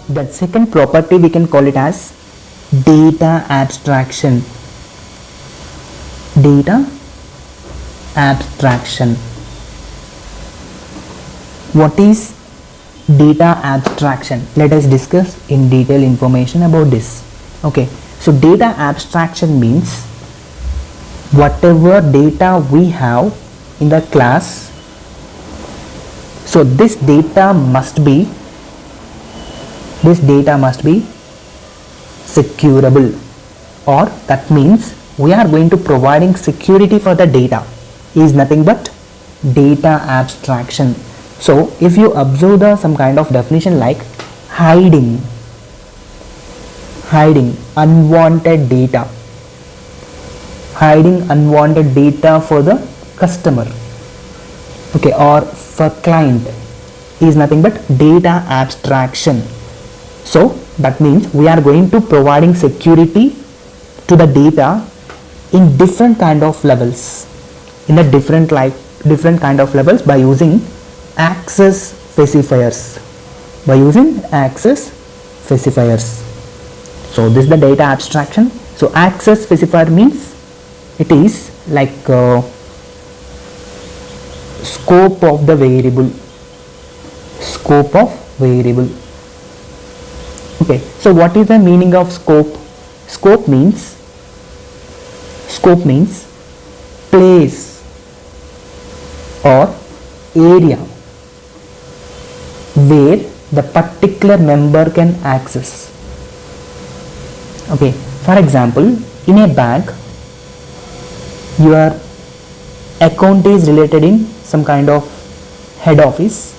The second property we can call it as data abstraction. Data abstraction. What is data abstraction? Let us discuss in detail information about this. Okay, so data abstraction means whatever data we have in the class, so this data must be securable, or that means we are going to providing security for the data is nothing but data abstraction. So if you observe the some kind of definition like hiding unwanted data, for the customer, okay, or for client is nothing but data abstraction. So that means we are going to providing security to the data in different kind of levels, by using access specifiers. So this is the data abstraction. So access specifier means it is like scope of the variable. Okay, so what is the meaning of scope? Scope means place or area where the particular member can access. Okay, for example, in a bank, your account is related in some kind of head office,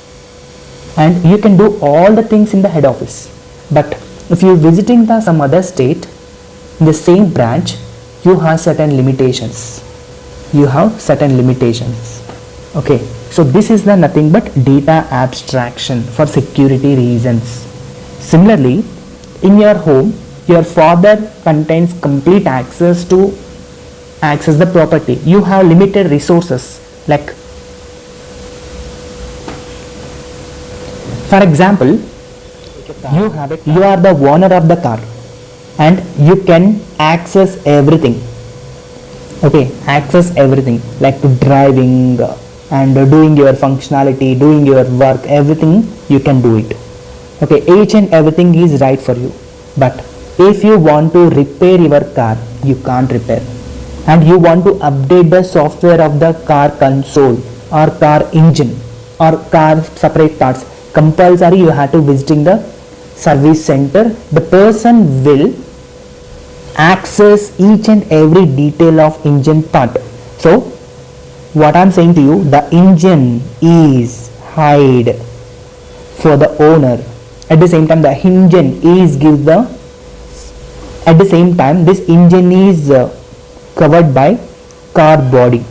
and you can do all the things in the head office. But if you are visiting some other state in the same branch, you have certain limitations. Okay, so this is the nothing but data abstraction for security reasons. Similarly, in your home, your father contains complete access to access the property. You have limited resources, like for example, you are the owner of the car and you can access everything. Okay, like driving and doing your functionality, doing your work, everything you can do it. Okay, each and everything is right for you. But if you want to repair your car, you can't repair, and you want to update the software of the car console or car engine or car separate parts, compulsory you have to visiting the service center. The person will access each and every detail of engine part. So what I am saying to you, the engine is hide for the owner. At the same time, the engine is this engine is covered by car body,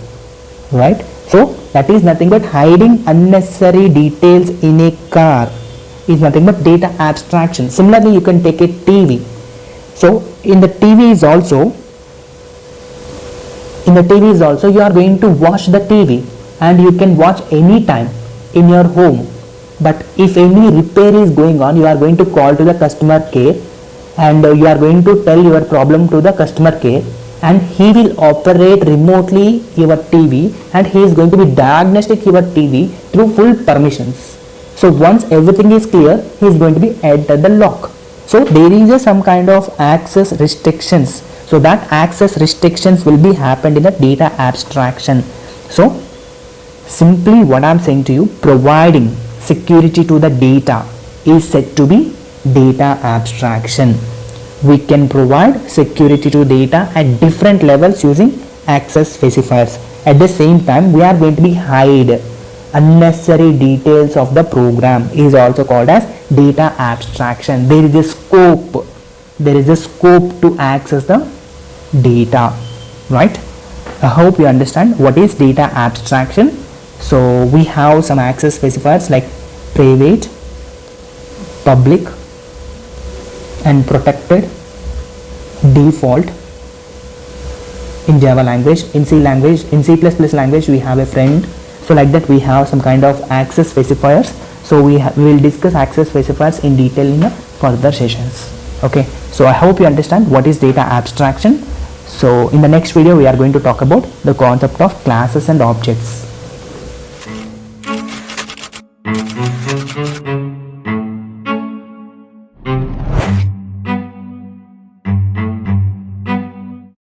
right? So that is nothing but hiding unnecessary details in a car is nothing but data abstraction. Similarly, you can take a TV. So in the TV is also you are going to watch the TV, and you can watch any time in your home. But if any repair is going on, you are going to call to the customer care, and you are going to tell your problem to the customer care, and he will operate remotely your TV, and he is going to be diagnostic your TV through full permissions. So once everything is clear, he is going to be enter the lock. So there is some kind of access restrictions. So that access restrictions will be happened in the data abstraction. So simply what I am saying to you, providing security to the data is said to be data abstraction. We can provide security to data at different levels using access specifiers. At the same time, we are going to be hide unnecessary details of the program is also called as data abstraction. There is a scope to access the data, right? I hope you understand what is data abstraction. So we have some access specifiers like private, public and protected, default in Java language. In C language, in C++ language we have a friend. So like that we have some kind of access specifiers. So we will discuss access specifiers in detail in the further sessions. Okay, so I hope you understand what is data abstraction. So in the next video we are going to talk about the concept of classes and objects.